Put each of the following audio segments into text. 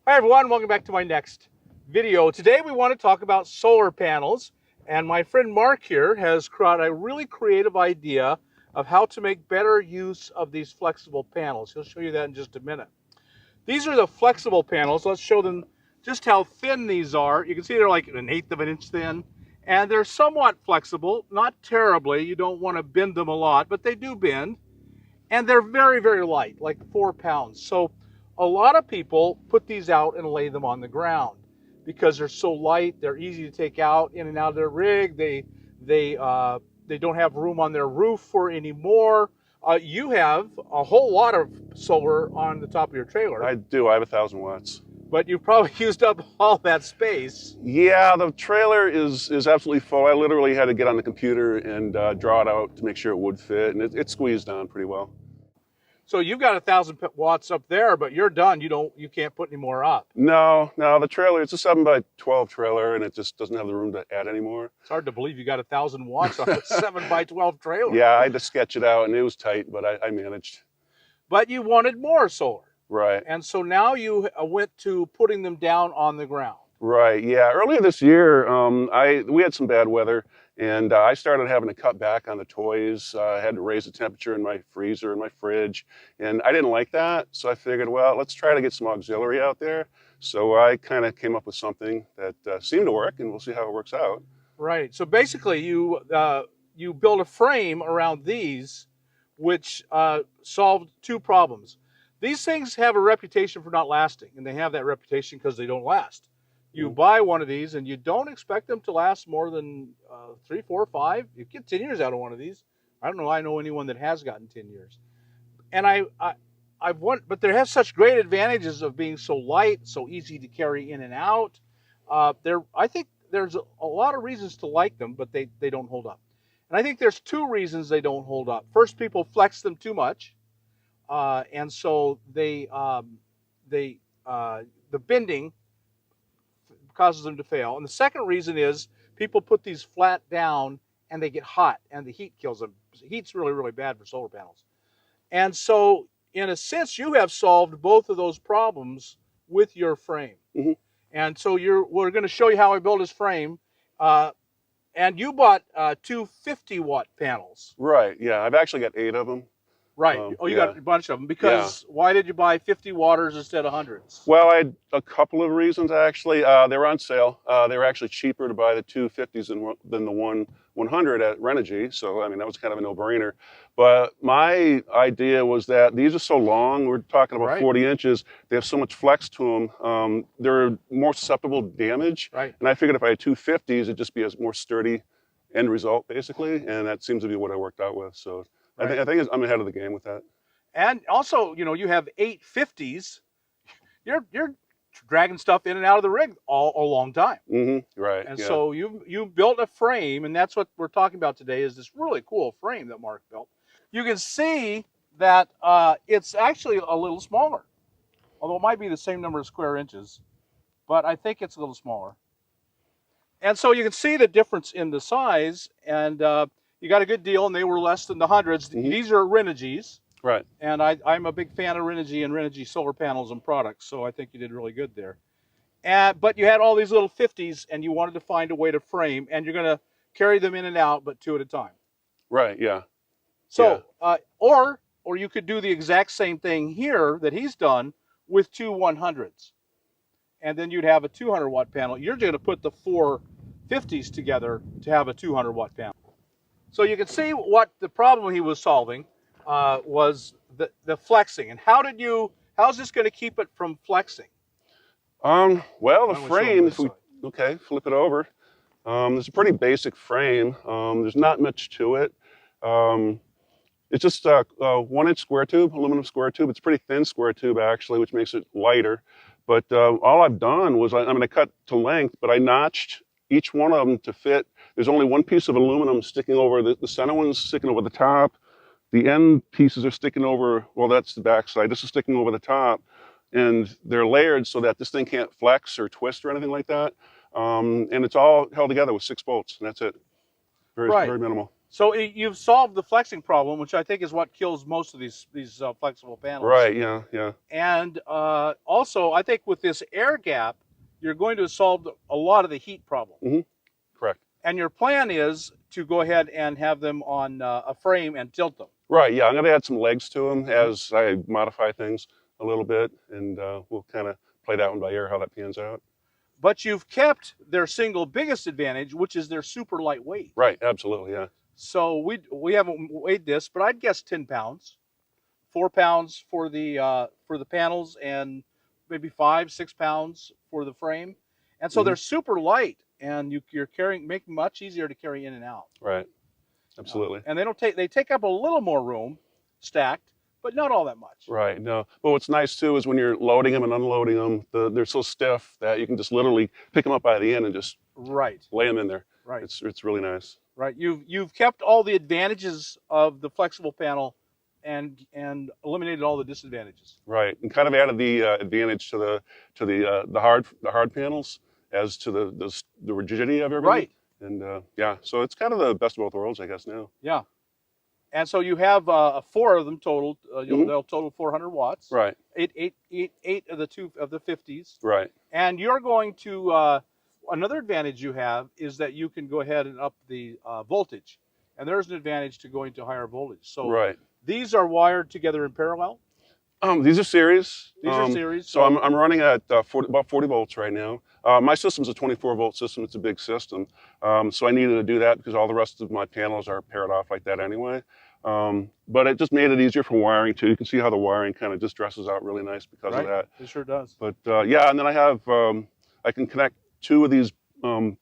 Hi everyone, welcome back to my next video. Today we want to talk about solar panels, and my friend Mark here has got a really creative idea of how to make better use of these flexible panels. He'll show you that in just a minute. These are the flexible panels. Let's show them just how thin these are. You can see they're like 1/8 of an inch thin, and they're somewhat flexible, not terribly. You don't want to bend them a lot, but they do bend. And they're very, very light, like 4 pounds. So a lot of people put these out and lay them on the ground because they're so light. They're easy to take out in and out of their rig. They don't have room on their roof for any more. You have a whole lot of solar on the top of your trailer, I do. I have 1,000 watts. but you've probably used up all that space. Yeah, the trailer is absolutely full. I literally had to get on the computer and draw it out to make sure it would fit, and it squeezed down pretty well. So you've got 1,000 watts up there, but you're done. You can't put any more up. No, the trailer, it's a 7x12 trailer, and it just doesn't have the room to add anymore. It's hard to believe you got 1,000 watts on a 7x12 trailer. Yeah, I had to sketch it out, and it was tight, but I managed. But you wanted more solar. Right. And so now you went to putting them down on the ground. Right. Yeah. Earlier this year, we had some bad weather, and I started having to cut back on the toys. I had to raise the temperature in my freezer and my fridge, and I didn't like that. So I figured, well, let's try to get some auxiliary out there. So I kind of came up with something that seemed to work, and we'll see how it works out. Right. So basically, you built a frame around these, which solved two problems. These things have a reputation for not lasting, and they have that reputation because they don't last. You buy one of these and you don't expect them to last more than 3, 4, 5. You get 10 years out of one of these. I don't know. I know anyone that has gotten 10 years. And but they have such great advantages of being so light, so easy to carry in and out. I think there's a lot of reasons to like them, but they don't hold up. And I think there's two reasons they don't hold up. First, people flex them too much, and so the bending causes them to fail. And the second reason is people put these flat down and they get hot and the heat kills them. Heat's really, really bad for solar panels. And so in a sense, you have solved both of those problems with your frame. Mm-hmm. And so we're going to show you how I built his frame. And you bought two 50-watt panels. Right. Yeah. I've actually got 8 of them. Right. You Yeah. got a bunch of them. Because Why did you buy 50 watters instead of hundreds? Well, I had a couple of reasons actually. They were on sale. They were actually cheaper to buy the 250s than the 100 at Renogy. So, I mean, that was kind of a no-brainer. But my idea was that these are so long. We're talking about 40 inches. They have so much flex to them. They're more susceptible to damage. Right. And I figured if I had 250s, it'd just be a more sturdy end result, basically. And that seems to be what I worked out with. So. Right. I think I'm ahead of the game with that. And also, you have 850s. You're dragging stuff in and out of the rig all a long time. Mm-hmm. Right. And so you built a frame, and that's what we're talking about today. Is this really cool frame that Mark built? You can see that it's actually a little smaller, although it might be the same number of square inches, but I think it's a little smaller. And so you can see the difference in the size, and you got a good deal, and they were less than the hundreds. Mm-hmm. These are Renegys. Right. And I'm a big fan of Renogy and Renogy solar panels and products, so I think you did really good there. But you had all these little 50s, and you wanted to find a way to frame, and you're going to carry them in and out, but 2 at a time. Right, yeah. So, or you could do the exact same thing here that he's done with 2 100s. And then you'd have a 200-watt panel. You're going to put the 4 50s together to have a 200-watt panel. So you can see what the problem he was solving was the flexing. And how's this going to keep it from flexing? Well, the frame, if we flip it over. It's a pretty basic frame. There's not much to it. It's just a 1-inch square tube, aluminum square tube. It's a pretty thin square tube actually, which makes it lighter. But all I've done was I'm going to cut to length, but I notched each one of them to fit. There's only one piece of aluminum sticking over, the center one's sticking over the top. The end pieces are sticking over, well, that's the back side. This is sticking over the top. And they're layered so that this thing can't flex or twist or anything like that. And it's all held together with 6 bolts, and that's it. Very minimal. So you've solved the flexing problem, which I think is what kills most of these flexible panels. Right. Yeah. Yeah. And also, I think with this air gap, you're going to solve a lot of the heat problem. Mm-hmm. Correct. And your plan is to go ahead and have them on a frame and tilt them. Right. Yeah. I'm going to add some legs to them as I modify things a little bit, and we'll kind of play that one by ear how that pans out. But you've kept their single biggest advantage, which is they're super lightweight. Right. Absolutely. Yeah. So we haven't weighed this, but I'd guess 10 pounds, 4 pounds for the panels, and maybe 5-6 pounds for the frame. And so they're super light, and you're making much easier to carry in and out. Right. Absolutely. And they take up a little more room stacked, but not all that much. Right. No. But what's nice too is when you're loading them and unloading them, they're so stiff that you can just literally pick them up by the end and just lay them in there. Right. It's really nice. Right. You've kept all the advantages of the flexible panel and eliminated all the disadvantages. Right. And kind of added the advantage to the hard panels as to the rigidity of everything. Right. And yeah, so it's kind of the best of both worlds, I guess, now. Yeah. And so you have 4 of them totaled. They'll total 400 watts. Right. Eight of the 50s. Right. And you're going to another advantage you have is that you can go ahead and up the voltage, and there's an advantage to going to higher voltage. So these are wired together in parallel. These are series. These are series. So I'm running at about 40 volts right now. My system's a 24-volt system. It's a big system. So I needed to do that because all the rest of my panels are paired off like that anyway. But it just made it easier for wiring too. You can see how the wiring kind of just dresses out really nice because of that. It sure does. But yeah, and then I have I can connect 2 of these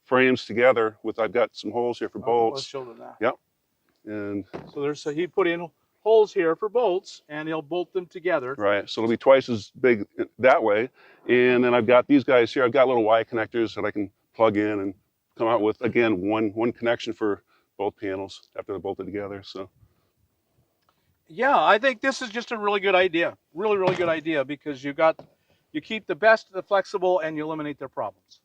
frames together with. I've got some holes here for bolts. Let's show them that. Yep. And so he put in holes here for bolts, and he'll bolt them together. Right, so it'll be twice as big that way. And then I've got these guys here. I've got little Y connectors that I can plug in and come out with, again, one connection for both panels after they're bolted together. So yeah, I think this is just a really good idea. Really, really good idea, because you keep the best of the flexible and you eliminate their problems.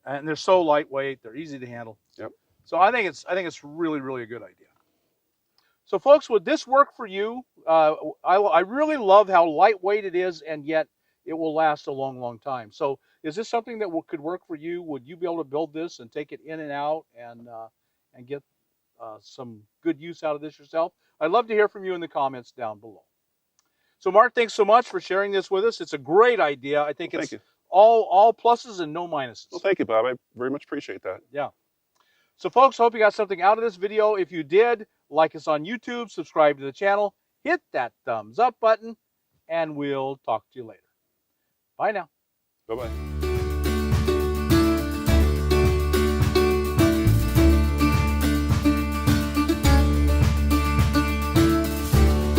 And they're so lightweight, they're easy to handle. Yep. So I think it's really, really a good idea. So folks, would this work for you? I really love how lightweight it is, and yet it will last a long, long time. So is this something that could work for you? Would you be able to build this and take it in and out and get some good use out of this yourself? I'd love to hear from you in the comments down below. So Mark, thanks so much for sharing this with us. It's a great idea. I think it's all pluses and no minuses. Well, thank you, Bob. I very much appreciate that. Yeah. So folks, hope you got something out of this video. If you did, like us on YouTube, subscribe to the channel, hit that thumbs up button, and we'll talk to you later. Bye now. Bye-bye.